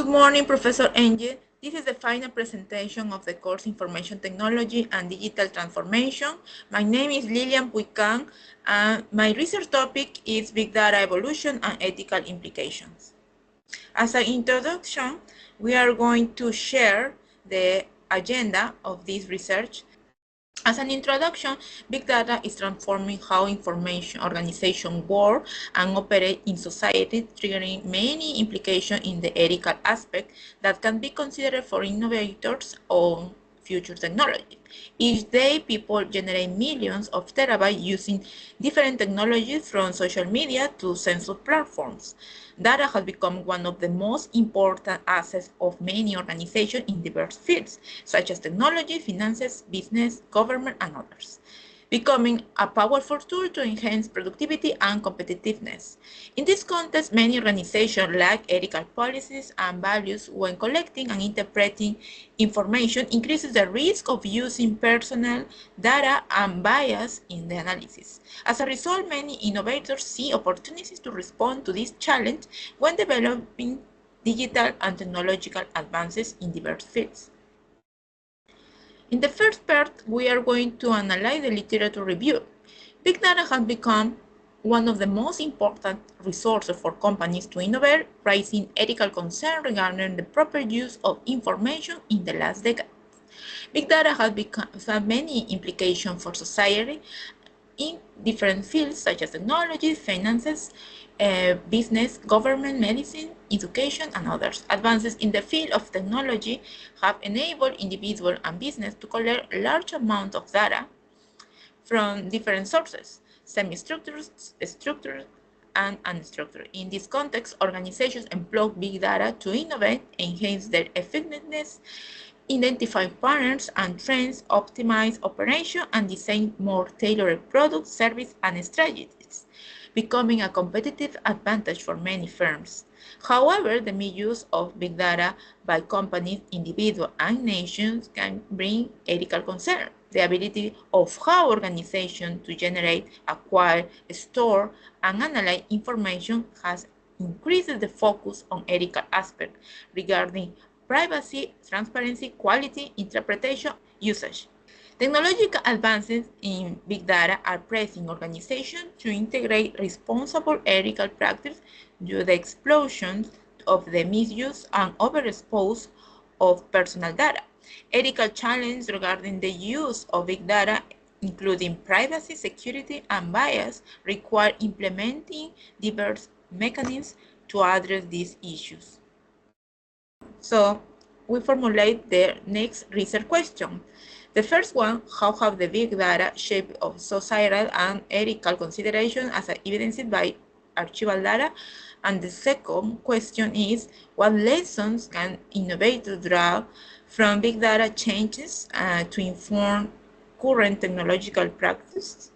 morning, Professor Enge. This is the final presentation of the course Information Technology and Digital Transformation. My name is Lilian Puican, and my research topic is Big Data Evolution and Ethical Implications. As an introduction, we are going to share the agenda of this research. As an introduction, big data is transforming how information organizations work and operate in society, triggering many implications in the ethical aspect that can be considered for innovators on future technology. Each day, people generate millions of terabytes using different technologies from social media to sensor platforms. Data has become one of the most important assets of many organizations in diverse fields, such as technology, finances, business, government, and others, becoming a powerful tool to enhance productivity and competitiveness. In this context, many organizations lack ethical policies and values when collecting and interpreting information, increases the risk of using personal data and bias in the analysis. As a result, many innovators see opportunities to respond to this challenge when developing digital and technological advances in diverse fields. In the first part, we are going to analyze the literature review. Big data has become one of the most important resources for companies to innovate, raising ethical concerns regarding the proper use of information in the last decade. Big data has had many implications for society in different fields such as technology, finances, business, government, medicine, education, and others. Advances in the field of technology have enabled individuals and business to collect large amounts of data from different sources, semi-structured, structured, and unstructured. In this context, organizations employ big data to innovate, enhance their effectiveness, identify patterns and trends, optimize operation, and design more tailored products, services, and strategies, becoming a competitive advantage for many firms. However, the misuse of big data by companies, individuals, and nations can bring ethical concern. The ability of how organizations to generate, acquire, store, and analyze information has increased the focus on ethical aspects regarding privacy, transparency, quality, interpretation, usage. Technological advances in big data are pressing organizations to integrate responsible ethical practice due to the explosion of the misuse and overexpose of personal data. Ethical challenges regarding the use of big data, including privacy, security, and bias, require implementing diverse mechanisms to address these issues. So we formulate the next research question. The first one, how have the big data shaped of societal and ethical considerations as evidenced by archival data? And the second question is, what lessons can innovators draw from big data changes to inform current technological practices?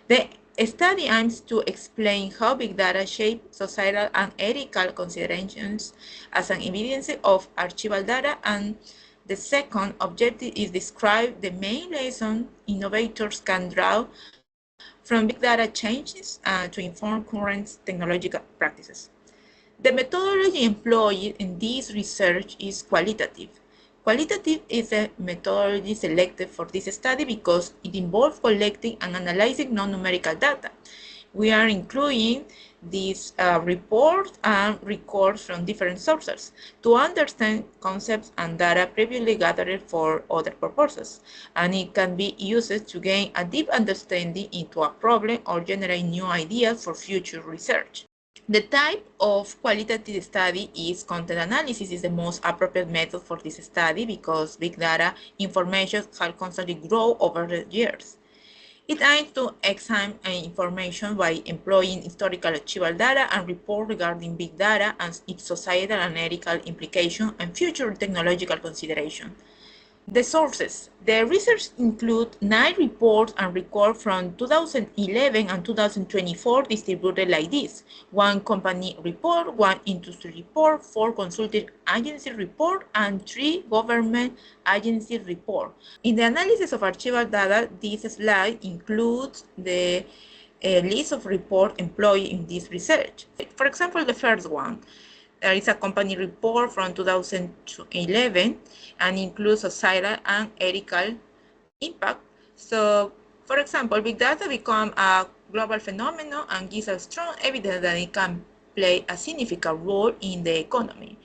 The study aims to explain how big data shape societal and ethical considerations as an evidence of archival data, and the second objective is describe the main lesson innovators can draw from big data changes to inform current technological practices. The methodology employed in this research is qualitative. Qualitative is a methodology selected for this study because it involves collecting and analyzing non-numerical data. We are including these reports and records from different sources to understand concepts and data previously gathered for other purposes, and it can be used to gain a deep understanding into a problem or generate new ideas for future research. The type of qualitative study is content analysis is the most appropriate method for this study because big data information has constantly grown over the years. It aims to examine information by employing historical archival data and report regarding big data and its societal and ethical implications and future technological considerations. The sources. The research includes 9 reports and records from 2011 and 2024 distributed like this: 1 company report, 1 industry report, 4 consulting agency report, and 3 government agency report. In the analysis of archival data, this slide includes the list of reports employed in this research. For example, the first one. There is a company report from 2011 and includes societal and ethical impact. So, for example, big data become a global phenomenon and gives us strong evidence that it can play a significant role in the economy.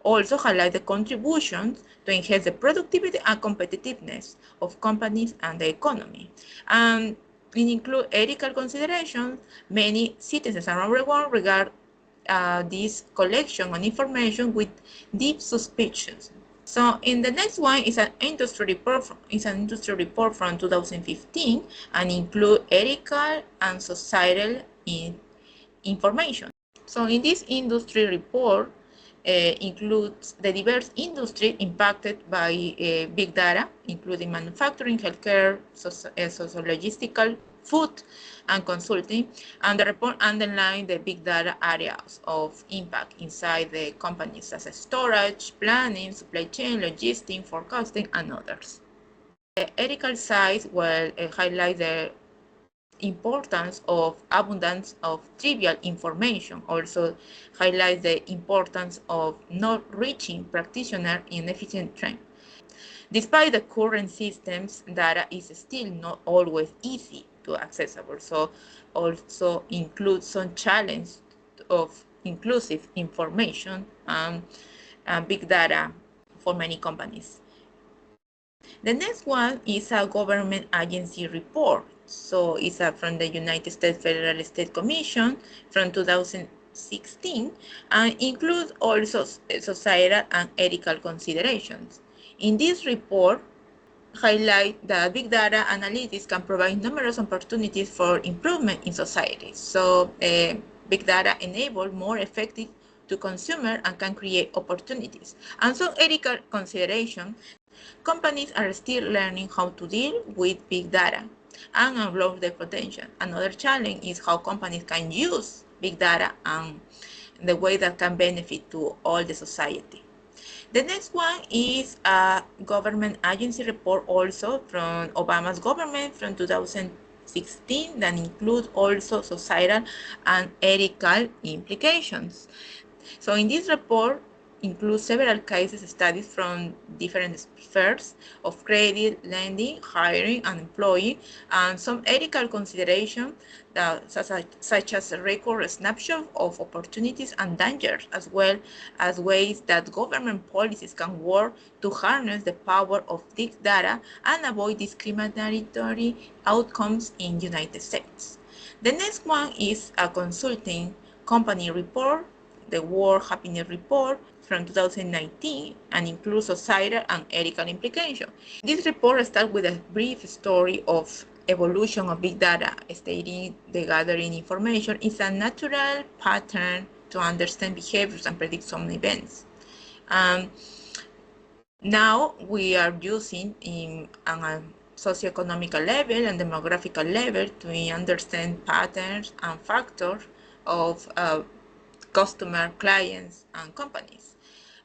Also highlight the contributions to enhance the productivity and competitiveness of companies and the economy. And it includes ethical considerations. Many citizens around the world regard this collection of information with deep suspicions. So in the next one is an industry report. From 2015 and include ethical and societal information. So in this industry report includes the diverse industries impacted by big data, including manufacturing, healthcare, socio-logistical, food, and consulting. And the report underlines the big data areas of impact inside the companies, such as storage, planning, supply chain, logistics, forecasting, and others. The ethical side will highlight the importance of abundance of trivial information, also highlights the importance of not reaching practitioner in efficient time. Despite the current systems, data is still not always easy to accessible. So also includes some challenge of inclusive information and big data for many companies. The next one is a government agency report. So it's from the United States Federal State Commission from 2016 and includes also societal and ethical considerations. In this report, highlight that big data analytics can provide numerous opportunities for improvement in society. So big data enable more effective to consumer and can create opportunities. And some ethical consideration, companies are still learning how to deal with big data and unlock their potential. Another challenge is how companies can use big data and the way that can benefit to all the society. The next one is a government agency report also from Obama's government from 2016 that includes also societal and ethical implications. So in this report includes several cases studies from different spheres of credit, lending, hiring, and employing, and some ethical considerations such as a record snapshot of opportunities and dangers, as well as ways that government policies can work to harness the power of big data and avoid discriminatory outcomes in the United States. The next one is a consulting company report, the World Happiness Report from 2019, and includes societal and ethical implications. This report starts with a brief story of evolution of big data, stating the gathering information is a natural pattern to understand behaviors and predict some events. Now we are using on a socioeconomic level and demographic level to understand patterns and factors of customer, clients, and companies.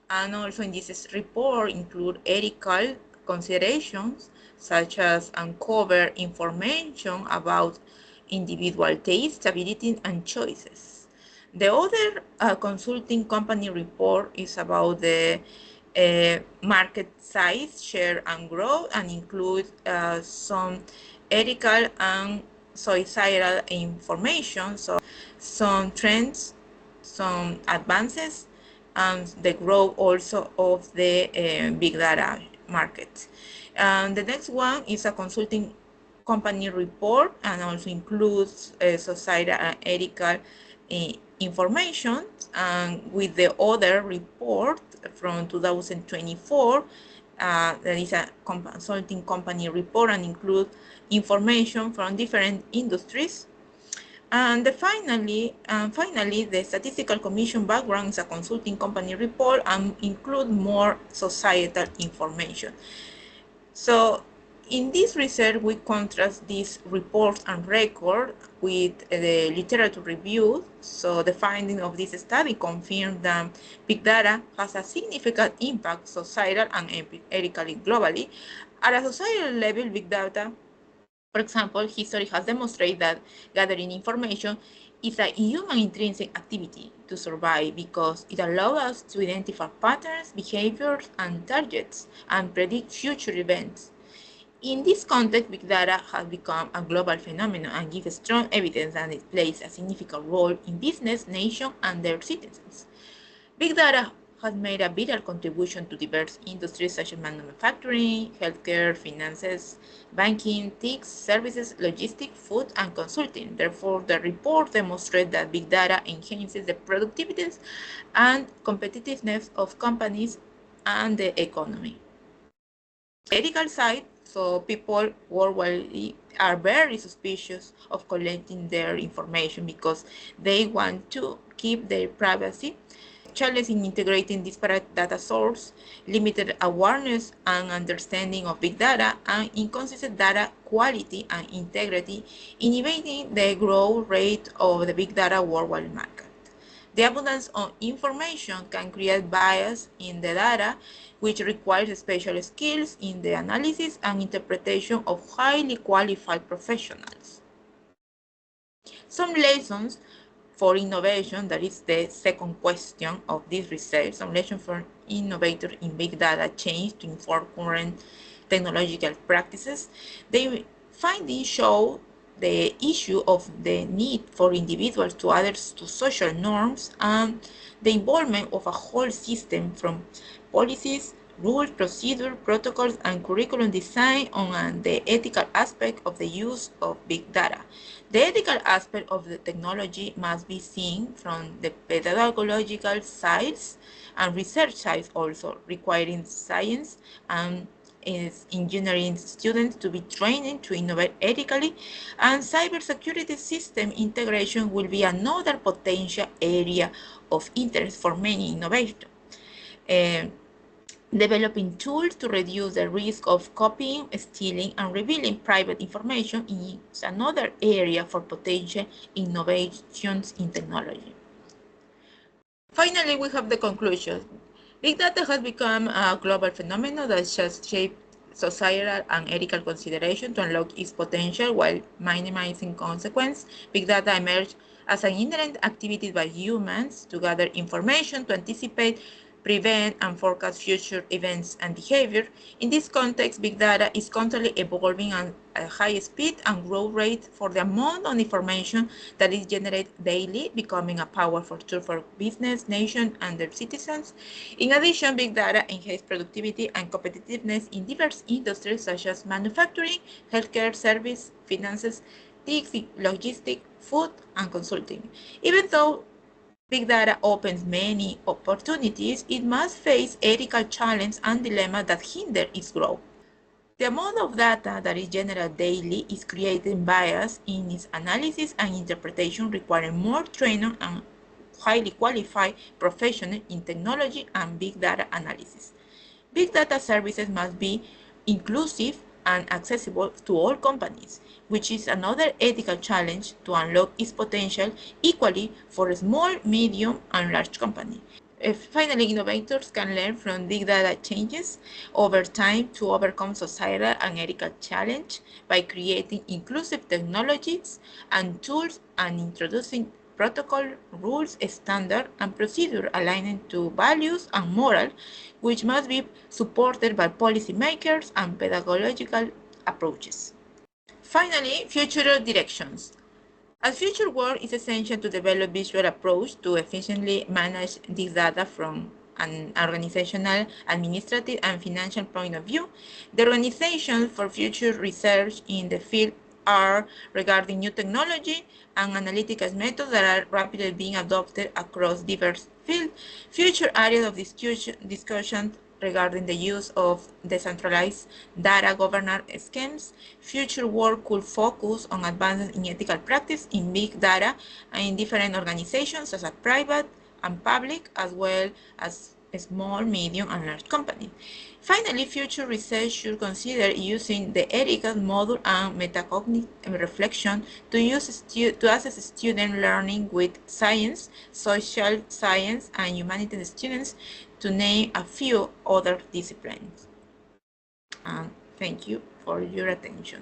And also in this report include ethical considerations such as uncover information about individual tastes, abilities, and choices. The other consulting company report is about the market size, share, and growth, and includes some ethical and societal information, so some trends, some advances, and the growth also of the big data market. The next one is a consulting company report and also includes societal and ethical information, and with the other report from 2024 that is a consulting company report and includes information from different industries. And finally, the Statistical Commission background is a consulting company report and include more societal information. So in this research, we contrast these reports and record with the literature review. So the finding of this study confirmed that big data has a significant impact societal and ethically globally. At a societal level, big data, for example, history has demonstrated that gathering information is a human intrinsic activity to survive because it allows us to identify patterns, behaviors, and targets and predict future events. In this context, big data has become a global phenomenon and gives strong evidence that it plays a significant role in business, nations, and their citizens. Big data has made a vital contribution to diverse industries such as manufacturing, healthcare, finances, banking, tech, services, logistics, food, and consulting. Therefore, the report demonstrates that big data enhances the productivity and competitiveness of companies and the economy. Ethical side, so people worldwide are very suspicious of collecting their information because they want to keep their privacy. Challenge in integrating disparate data sources, limited awareness and understanding of big data, and inconsistent data quality and integrity, inhibiting the growth rate of the big data worldwide market. The abundance of information can create bias in the data, which requires special skills in the analysis and interpretation of highly qualified professionals. Some lessons for innovation, that is the second question of this research, some lessons for innovators in big data change to inform current technological practices. They findings show the issue of the need for individuals to adhere to social norms and the involvement of a whole system from policies, rules, procedures, protocols, and curriculum design on the ethical aspect of the use of big data. The ethical aspect of the technology must be seen from the pedagogical sides and research sides also, requiring science and engineering students to be trained to innovate ethically, and cybersecurity system integration will be another potential area of interest for many innovators. Developing tools to reduce the risk of copying, stealing, and revealing private information is another area for potential innovations in technology. Finally, we have the conclusion. Big data has become a global phenomenon that has shaped societal and ethical consideration to unlock its potential while minimizing consequence. Big data emerged as an inherent activity by humans to gather information to anticipate, prevent, and forecast future events and behavior. In this context, big data is constantly evolving at a high speed and growth rate for the amount of information that is generated daily, becoming a powerful tool for business, nation, and their citizens. In addition, big data enhances productivity and competitiveness in diverse industries such as manufacturing, healthcare, service, finances, tech, logistics, food, and consulting. Even though big data opens many opportunities, it must face ethical challenges and dilemmas that hinder its growth. The amount of data that is generated daily is creating bias in its analysis and interpretation, requiring more training and highly qualified professionals in technology and big data analysis. Big data services must be inclusive and accessible to all companies, which is another ethical challenge to unlock its potential equally for small, medium, and large companies. Finally, innovators can learn from big data changes over time to overcome societal and ethical challenges by creating inclusive technologies and tools and introducing protocol, rules, standards, and procedures aligning to values and morals, which must be supported by policymakers and pedagogical approaches. Finally, future directions. A future work is essential to develop visual approach to efficiently manage this data from an organizational, administrative, and financial point of view. The organizations for future research in the field are regarding new technology and analytical methods that are rapidly being adopted across diverse fields. Future areas of discussion regarding the use of decentralized data governance schemes. Future work could focus on advances in ethical practice in big data and in different organizations such as private and public, as well as small, medium, and large companies. Finally, future research should consider using the ethical model and metacognitive reflection to assess student learning with science, social science, and humanities students, to name a few other disciplines. And thank you for your attention.